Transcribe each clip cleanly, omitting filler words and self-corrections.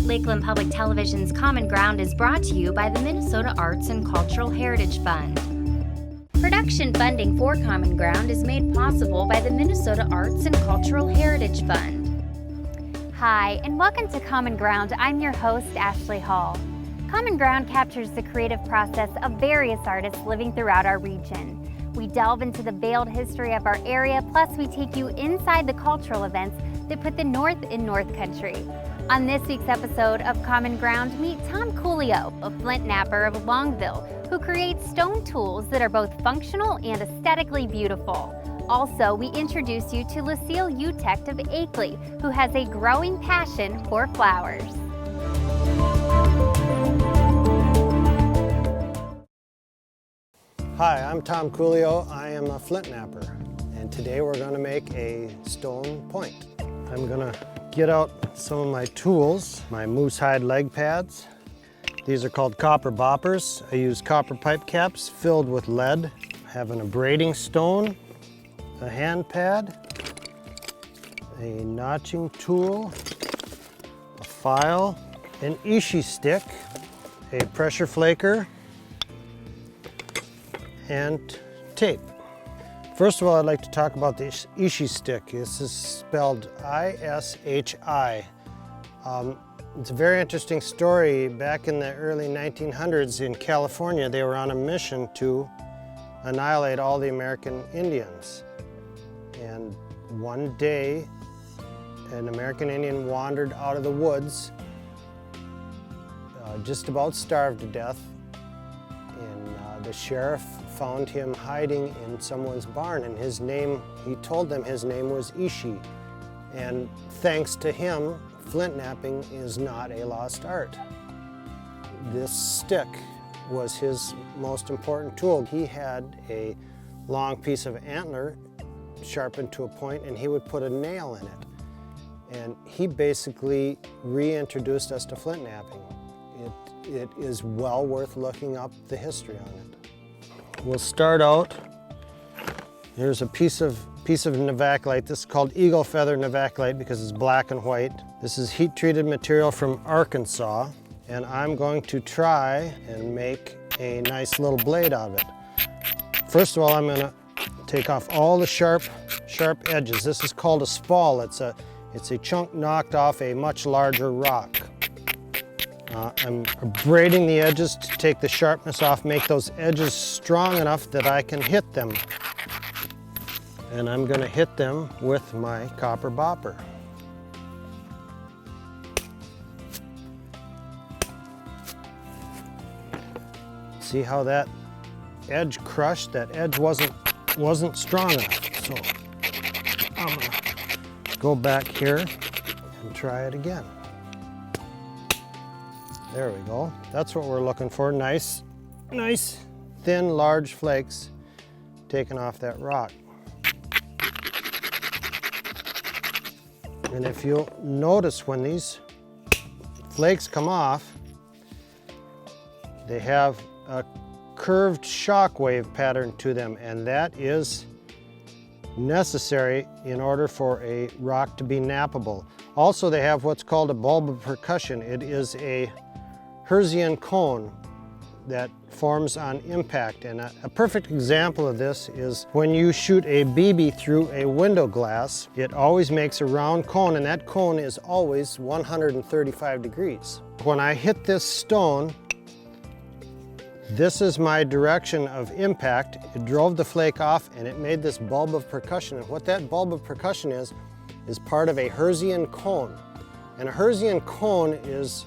Lakeland Public Television's Common Ground is brought to you by the Minnesota Arts and Cultural Heritage Fund. Production funding for Common Ground is made possible by the Minnesota Arts and Cultural Heritage Fund. Hi, and welcome to Common Ground. I'm your host, Ashley Hall. Common Ground captures the creative process of various artists living throughout our region. We delve into the veiled history of our area, plus we take you inside the cultural events that put the North in North Country. On this week's episode of Common Ground, meet Tom Kulju of Flint Knapper of Longville, who creates stone tools that are both functional and aesthetically beautiful. Also, we introduce you to Lucille Utecht of Lakeland, who has a growing passion for flowers. Hi, I'm Tom Kulju. I am a Flint Knapper, and today we're going to make a stone point. I'm going to get out some of my tools, my moose hide leg pads. These are called copper boppers. I use copper pipe caps filled with lead. I have an abrading stone, a hand pad, a notching tool, a file, an ishi stick, a pressure flaker, and tape. First of all, I'd like to talk about the ishi stick. This is spelled I-S-H-I. It's a very interesting story. Back in the early 1900s in California, they were on a mission to annihilate all the American Indians. And one day, an American Indian wandered out of the woods, just about starved to death, and the sheriff found him hiding in someone's barn, and his name, he told them his name was Ishi. And thanks to him, flint knapping is not a lost art. This stick was his most important tool. He had a long piece of antler sharpened to a point, and he would put a nail in it. And he basically reintroduced us to flint knapping. It is well worth looking up the history on it. We'll start out, here's a piece of Navaculite. This is called eagle feather Navaculite because it's black and white. This is heat treated material from Arkansas, and I'm going to try and make a nice little blade out of it. First of all, I'm going to take off all the sharp edges. This is called a spall. It's a chunk knocked off a much larger rock. I'm abrading the edges to take the sharpness off, make those edges strong enough that I can hit them. And I'm going to hit them with my copper bopper. See how that edge crushed? That edge wasn't strong enough. So I'm going to go back here and try it again. There we go. That's what we're looking for. Nice, thin, large flakes taken off that rock. And if you'll notice, when these flakes come off, they have a curved shock wave pattern to them, and that is necessary in order for a rock to be knappable. Also, they have what's called a bulb of percussion. It is a Hertzian cone that forms on impact, and a perfect example of this is when you shoot a BB through a window glass. It always makes a round cone, and that cone is always 135 degrees. When I hit this stone, this is my direction of impact. It drove the flake off, and it made this bulb of percussion. And what that bulb of percussion is part of a Hertzian cone. And a Hertzian cone is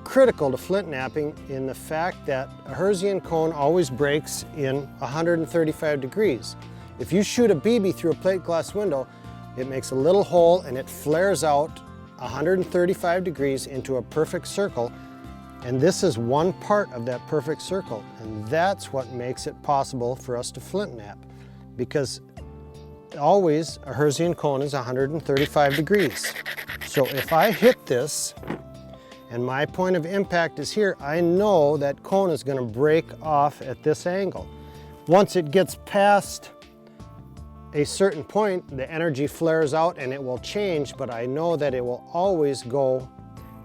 critical to flint knapping in the fact that a Hertzian cone always breaks in 135 degrees. If you shoot a BB through a plate glass window, it makes a little hole and it flares out 135 degrees into a perfect circle, and this is one part of that perfect circle, and that's what makes it possible for us to flint knap, because always a Hertzian cone is 135 degrees. So if I hit this and my point of impact is here, I know that cone is going to break off at this angle. Once it gets past a certain point, the energy flares out and it will change, but I know that it will always go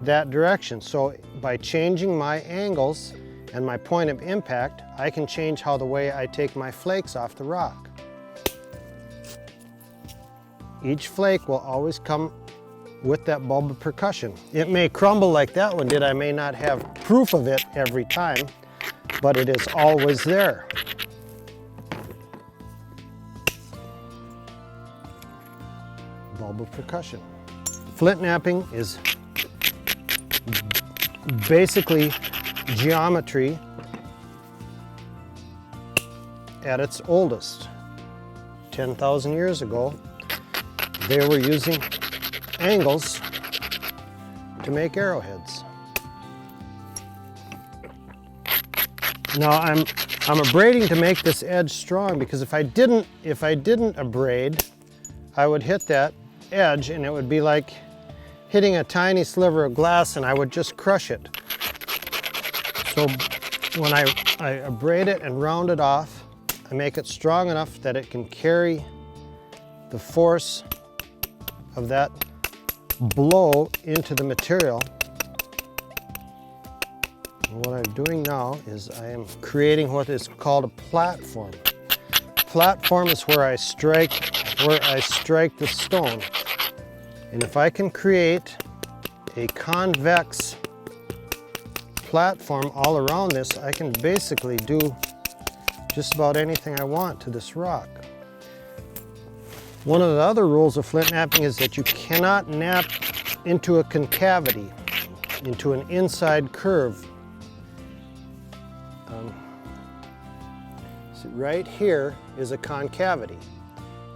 that direction. So by changing my angles and my point of impact, I can change how the way I take my flakes off the rock. Each flake will always come with that bulb of percussion. It may crumble like that one did. I may not have proof of it every time, but it is always there. Bulb of percussion. Flint knapping is basically geometry at its oldest. 10,000 years ago, they were using angles to make arrowheads. Now I'm abrading to make this edge strong, because if I didn't abrade, I would hit that edge and it would be like hitting a tiny sliver of glass, and I would just crush it. So when I abrade it and round it off, I make it strong enough that it can carry the force of that blow into the material. And what I'm doing now is I am creating what is called a platform. Platform is where I strike the stone. And if I can create a convex platform all around this, I can basically do just about anything I want to this rock. One of the other rules of flint knapping is that you cannot knap into a concavity, into an inside curve. So right here is a concavity.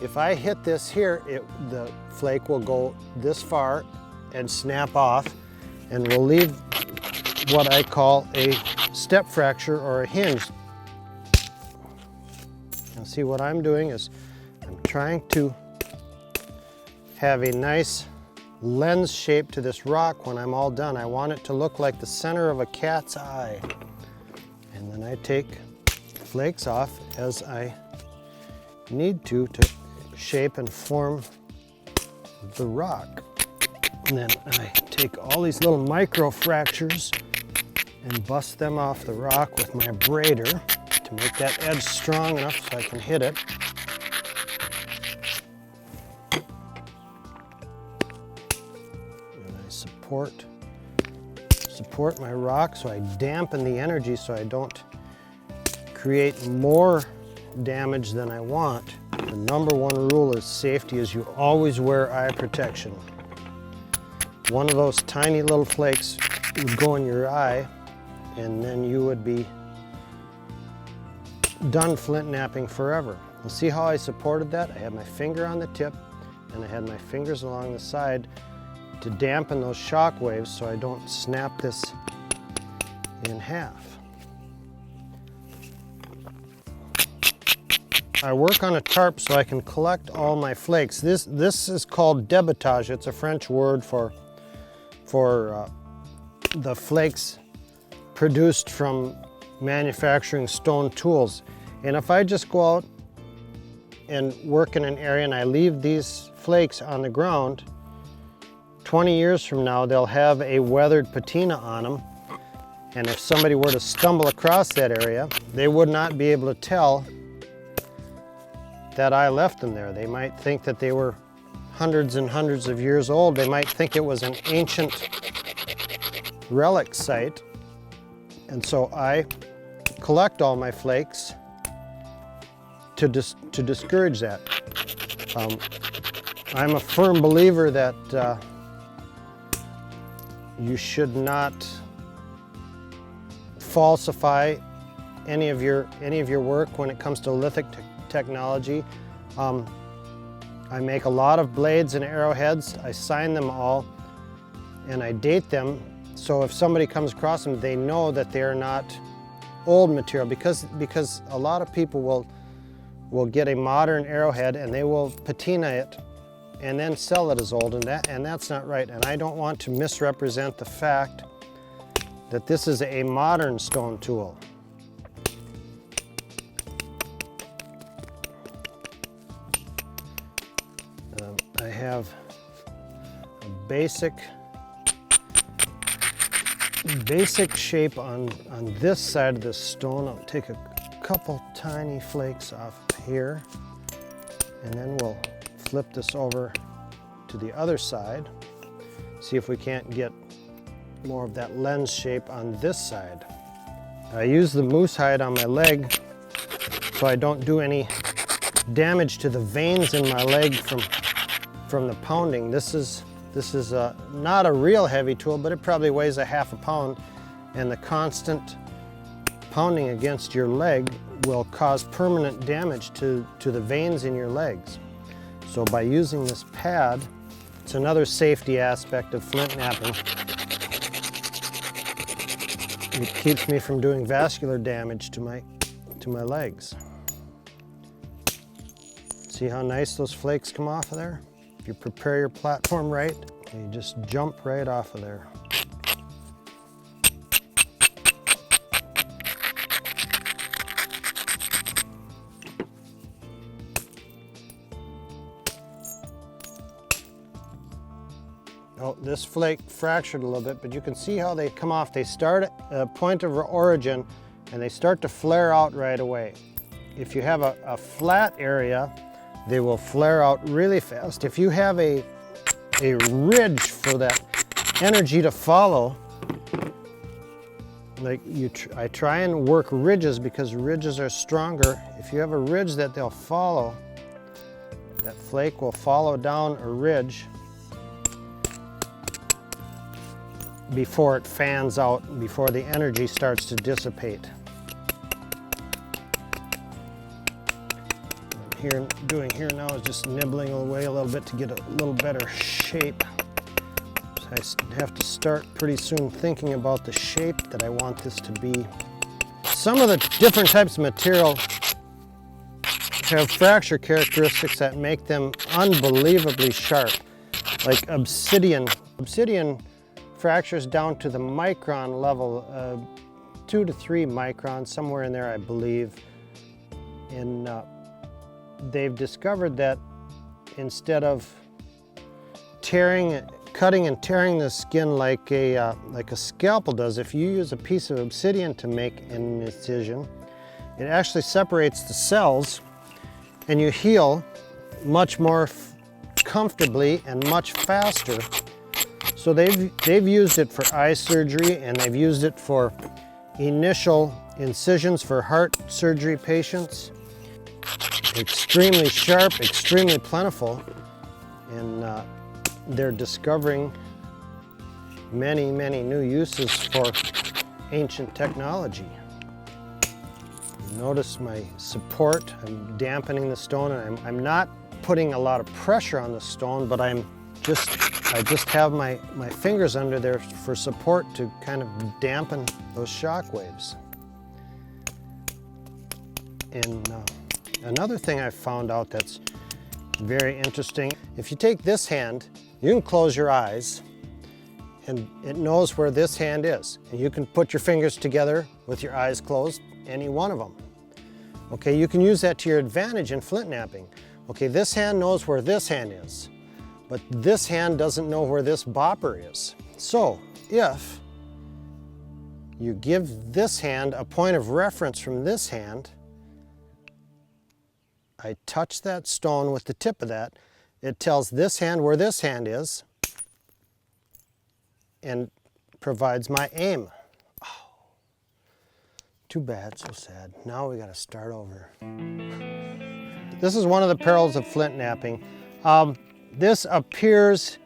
If I hit this here, the flake will go this far and snap off, and will leave what I call a step fracture or a hinge. Now see, what I'm doing is I'm trying to have a nice lens shape to this rock when I'm all done. I want it to look like the center of a cat's eye. And then I take flakes off as I need to shape and form the rock. And then I take all these little micro fractures and bust them off the rock with my abrader to make that edge strong enough so I can hit it. And I support my rock, so I dampen the energy so I don't create more damage than I want. The number one rule is safety is you always wear eye protection. One of those tiny little flakes would go in your eye, and then you would be done flint knapping forever. You see how I supported that? I had my finger on the tip and I had my fingers along the side to dampen those shock waves so I don't snap this in half. I work on a tarp so I can collect all my flakes. This is called debitage. It's a French word for the flakes produced from manufacturing stone tools. And if I just go out and work in an area and I leave these flakes on the ground, 20 years from now they'll have a weathered patina on them. And if somebody were to stumble across that area, they would not be able to tell that I left them there. They might think that they were hundreds and hundreds of years old. They might think it was an ancient relic site. And so I collect all my flakes to discourage that. I'm a firm believer that you should not falsify any of your work when it comes to lithic technology. I make a lot of blades and arrowheads. I sign them all and I date them, so if somebody comes across them, they know that they're not old material, because a lot of people will get a modern arrowhead and they will patina it and then sell it as old, and that's not right. And I don't want to misrepresent the fact that this is a modern stone tool. I have a basic basic shape on this side of the stone. I'll take a couple tiny flakes off here, and then we'll flip this over to the other side. See if we can't get more of that lens shape on this side. I use the moose hide on my leg so I don't do any damage to the veins in my leg from the pounding. This is not a real heavy tool, but it probably weighs a half a pound, and the constant pounding against your leg will cause permanent damage to the veins in your legs. So by using this pad, it's another safety aspect of flint knapping. It keeps me from doing vascular damage to my legs. See how nice those flakes come off of there? If you prepare your platform right, you just jump right off of there. Oh, this flake fractured a little bit, but you can see how they come off. They start at a point of origin and they start to flare out right away. If you have a flat area, they will flare out really fast. If you have a ridge for that energy to follow, like I try and work ridges because ridges are stronger. If you have a ridge that they'll follow, that flake will follow down a ridge before it fans out, before the energy starts to dissipate. What I'm doing here now is just nibbling away a little bit to get a little better shape. So I have to start pretty soon thinking about the shape that I want this to be. Some of the different types of material have fracture characteristics that make them unbelievably sharp, like obsidian. Obsidian fractures down to the micron level, 2 to 3 microns, somewhere in there I believe. And they've discovered that instead of cutting and tearing the skin like a scalpel does, if you use a piece of obsidian to make an incision, it actually separates the cells and you heal much more comfortably and much faster. So they've used it for eye surgery, and they've used it for initial incisions for heart surgery patients. Extremely sharp, extremely plentiful, and they're discovering many, many new uses for ancient technology. Notice my support. I'm dampening the stone, and I'm not putting a lot of pressure on the stone, but I just have my fingers under there for support to kind of dampen those shock waves. And another thing I found out that's very interesting, if you take this hand, you can close your eyes and it knows where this hand is. And you can put your fingers together with your eyes closed, any one of them. Okay, you can use that to your advantage in flint knapping. Okay, this hand knows where this hand is, but this hand doesn't know where this bopper is. So if you give this hand a point of reference from this hand, I touch that stone with the tip of that, it tells this hand where this hand is and provides my aim. Oh, too bad, so sad. Now we gotta start over. This is one of the perils of flint knapping. This appears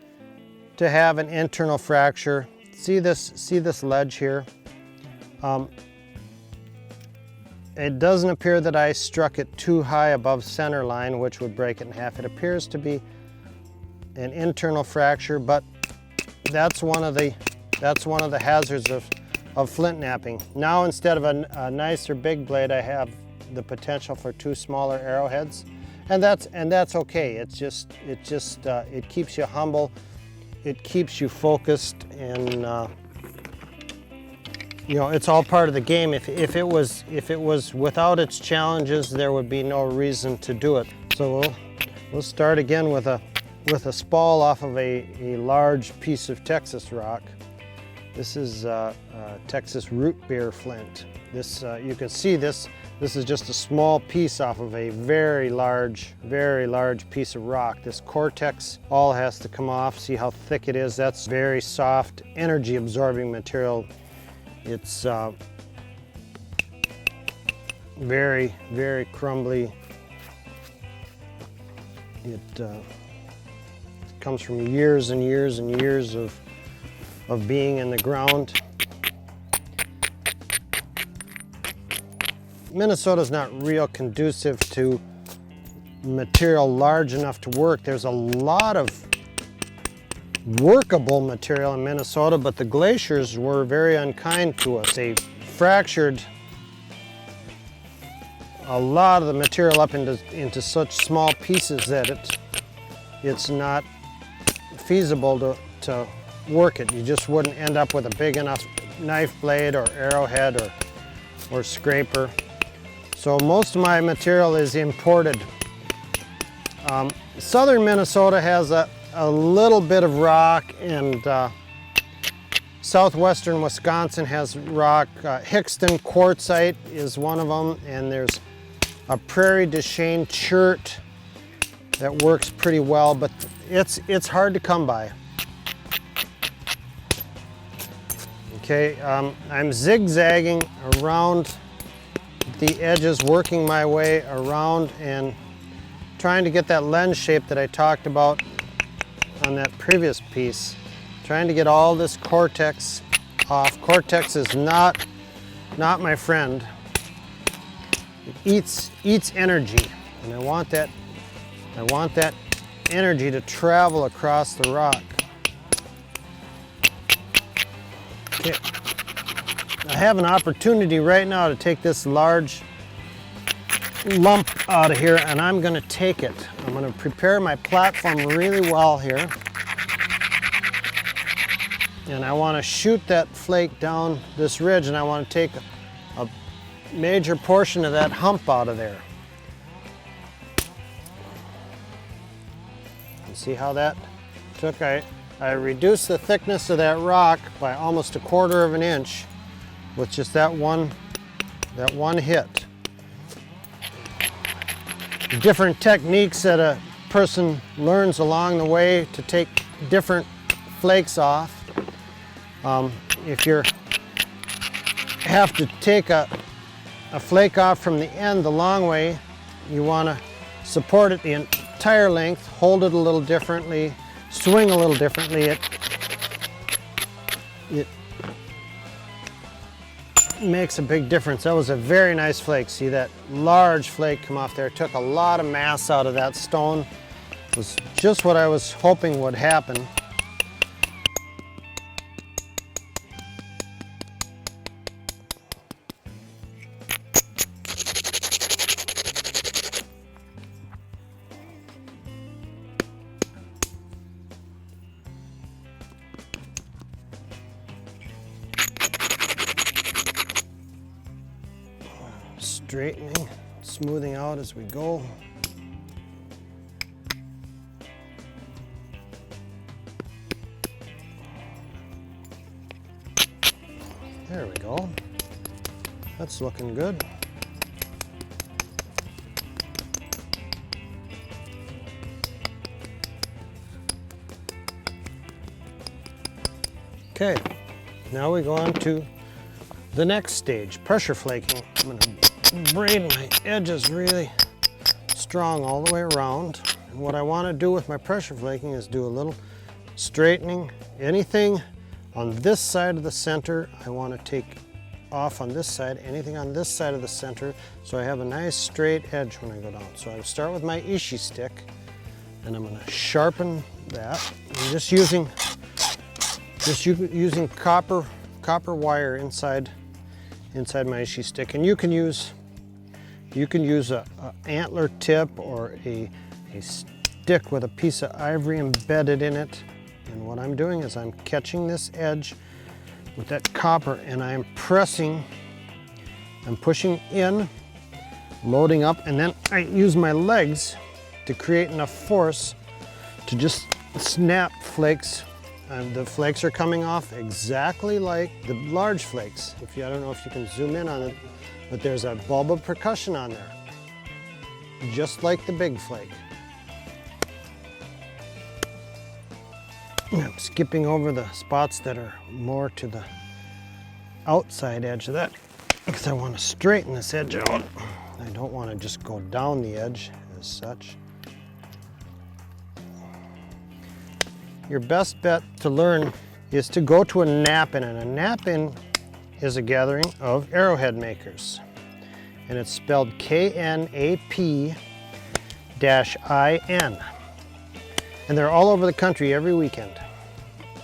to have an internal fracture. See this ledge here? It doesn't appear that I struck it too high above center line, which would break it in half. It appears to be an internal fracture, but that's one of the hazards of flint knapping. Now instead of a nicer big blade, I have the potential for 2 smaller arrowheads, and that's okay. It keeps you humble, it keeps you focused, and you know, it's all part of the game. If it was without its challenges, there would be no reason to do it. So we'll start again with a spall off of a large piece of Texas rock, This is Texas root beer flint. This you can see this is just a small piece off of a very large piece of rock. This cortex all has to come off. See how thick it is? That's very soft, energy absorbing material. It's very crumbly. It comes from years and years and years of being in the ground. Minnesota's not real conducive to material large enough to work. There's a lot of workable material in Minnesota, but the glaciers were very unkind to us. They fractured a lot of the material up into such small pieces that it's not feasible to work it. You just wouldn't end up with a big enough knife blade or arrowhead or scraper. So most of my material is imported. Southern Minnesota has a little bit of rock, and southwestern Wisconsin has rock. Hickston quartzite is one of them, and there's a Prairie du Chien chert that works pretty well, but it's hard to come by. Okay, I'm zigzagging around the edges, working my way around and trying to get that lens shape that I talked about on that previous piece. Trying to get all this cortex off. Cortex is not my friend. It eats energy, and I want that energy to travel across the rock. Okay. I have an opportunity right now to take this large lump out of here, and I'm going to take it. I'm going to prepare my platform really well here, and I want to shoot that flake down this ridge, and I want to take a major portion of that hump out of there. You see how that took? I reduced the thickness of that rock by almost 1/4 of an inch with just that one hit. Different techniques that a person learns along the way to take different flakes off. If you have to take a flake off from the end the long way, you want to support it the entire length, hold it a little differently, swing a little differently. It makes a big difference. That was a very nice flake. See that large flake come off there? It took a lot of mass out of that stone. It was just what I was hoping would happen. Straightening, smoothing out as we go. There we go. That's looking good. Okay, now we go on to the next stage, pressure flaking. I'm going to braid my edges really strong all the way around. And what I want to do with my pressure flaking is do a little straightening. Anything on this side of the center, I want to take off on this side. Anything on this side of the center, so I have a nice straight edge when I go down. So I start with my ishi stick, and I'm going to sharpen that. I'm just using copper wire inside my ishi stick, and you can use a antler tip or a stick with a piece of ivory embedded in it. And what I'm doing is I'm catching this edge with that copper, and I'm pushing in, loading up, and then I use my legs to create enough force to just snap flakes The flakes are coming off exactly like the large flakes. I don't know if you can zoom in on it, but there's a bulb of percussion on there, just like the big flake. I'm skipping over the spots that are more to the outside edge of that because I want to straighten this edge out. I don't want to just go down the edge as such. Your best bet to learn is to go to a nap-in, and a nap-in is a gathering of arrowhead makers. And it's spelled Knap-IN. And they're all over the country every weekend.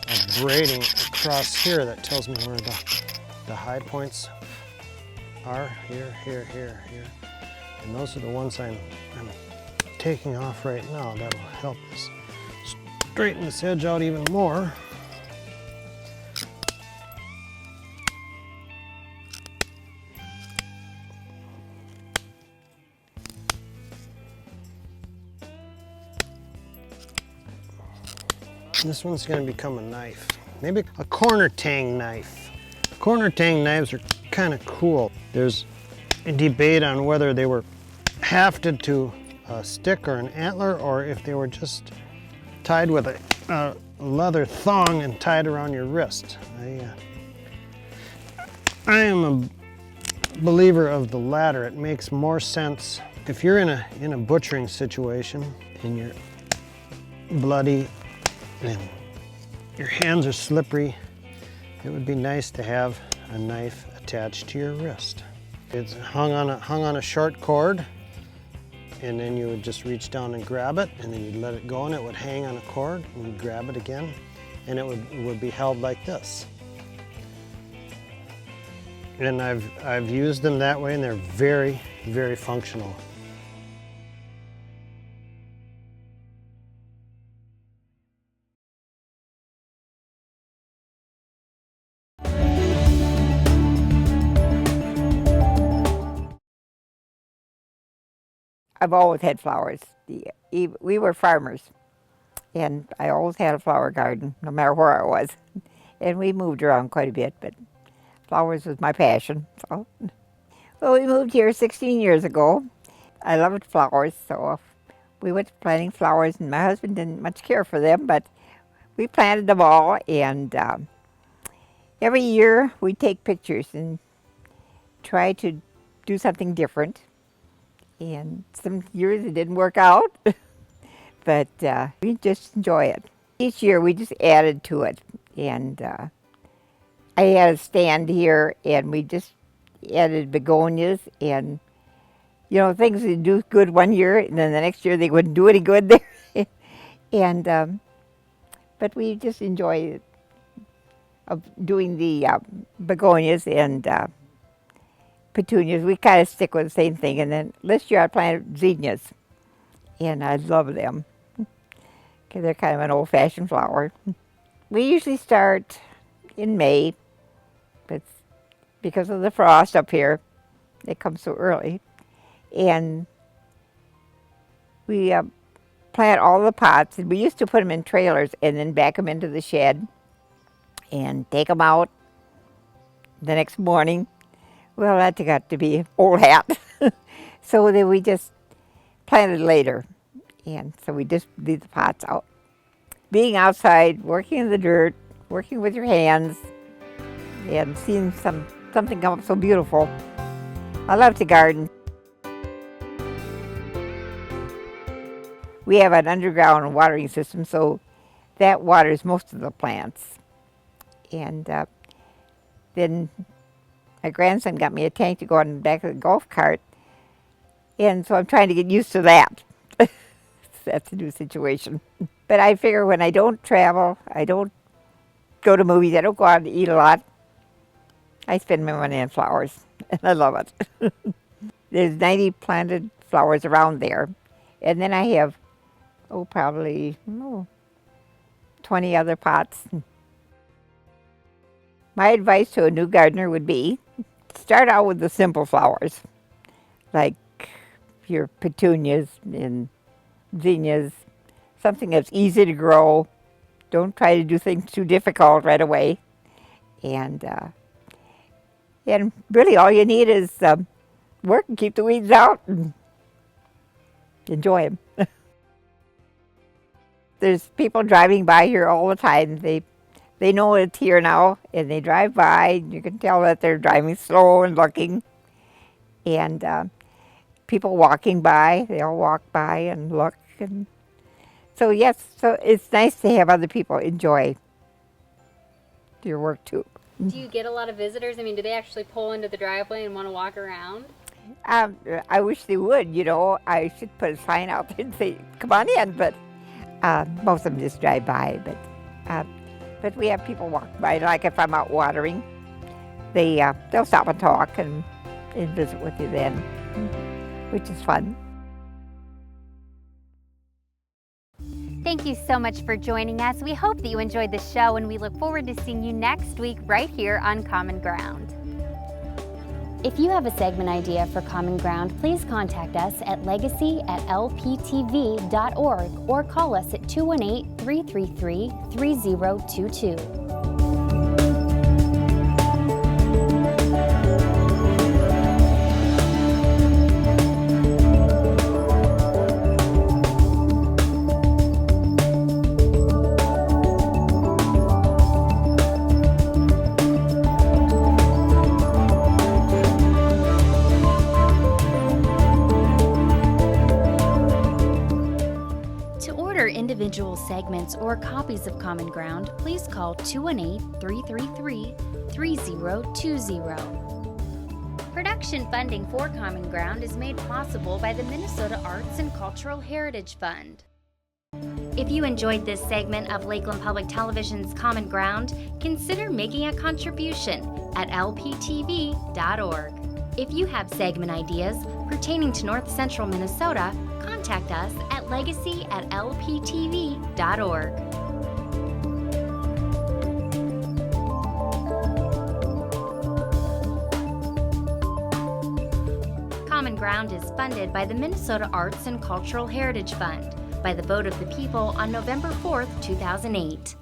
A braiding across here that tells me where the high points are. Here, here, here, here. And those are the ones I'm taking off right now. That'll help us straighten this edge out even more. This one's going to become a knife, maybe a corner tang knife. Corner tang knives are kind of cool. There's a debate on whether they were hafted to a stick or an antler, or if they were just tied with a leather thong and tied around your wrist. I am a believer of the latter. It makes more sense if you're in a butchering situation and you're bloody and your hands are slippery. It would be nice to have a knife attached to your wrist. It's hung on a short cord, and then you would just reach down and grab it, and then you'd let it go, and it would hang on a cord, and you'd grab it again, and it would be held like this. And I've used them that way, and they're very, very functional. I've always had flowers. We were farmers, and I always had a flower garden, no matter where I was. And we moved around quite a bit, but flowers was my passion. So. Well, we moved here 16 years ago. I loved flowers, so we went planting flowers, and my husband didn't much care for them, but we planted them all, and every year we take pictures and try to do something different. And some years it didn't work out, but we just enjoy it. Each year we just added to it. And I had a stand here, and we just added begonias, and things would do good one year, and then the next year they wouldn't do any good there. And but we just enjoy it, of doing the begonias and petunias. We kind of stick with the same thing. And then this year I planted zinnias, and I love them because they're kind of an old-fashioned flower. We usually start in May, but because of the frost up here, it comes so early. And we plant all the pots, and we used to put them in trailers and then back them into the shed and take them out the next morning. Well, that got to be old hat. So then we just planted later. And so we just leave the pots out. Being outside, working in the dirt, working with your hands, and seeing something come up so beautiful. I love to garden. We have an underground watering system, so that waters most of the plants. And then my grandson got me a tank to go on the back of the golf cart, and so I'm trying to get used to that. That's a new situation. But I figure when I don't travel, I don't go to movies, I don't go out to eat a lot, I spend my money on flowers, and I love it. There's 90 planted flowers around there, and then I have, probably 20 other pots. My advice to a new gardener would be, start out with the simple flowers, like your petunias and zinnias, something that's easy to grow don't try to do things too difficult right away. And really all you need is work and keep the weeds out and enjoy them. There's people driving by here all the time. They know it's here now, and they drive by. And you can tell that they're driving slow and looking. And people walking by, they all walk by and look. And so yes, so it's nice to have other people enjoy your work too. Do you get a lot of visitors? I mean, do they actually pull into the driveway and want to walk around? I wish they would, you know. I should put a sign out there and say, come on in, but most of them just drive by. But we have people walk by, like if I'm out watering, they'll stop and talk and visit with you then, which is fun. Thank you so much for joining us. We hope that you enjoyed the show, and we look forward to seeing you next week right here on Common Ground. If you have a segment idea for Common Ground, please contact us at legacy@lptv.org or call us at 218-333-3022. Individual segments or copies of Common Ground, please call 218-333-3020. Production funding for Common Ground is made possible by the Minnesota Arts and Cultural Heritage Fund. If you enjoyed this segment of Lakeland Public Television's Common Ground, consider making a contribution at lptv.org. If you have segment ideas pertaining to North Central Minnesota, contact us at legacy@lptv.org. Common Ground is funded by the Minnesota Arts and Cultural Heritage Fund by the vote of the people on November 4th, 2008.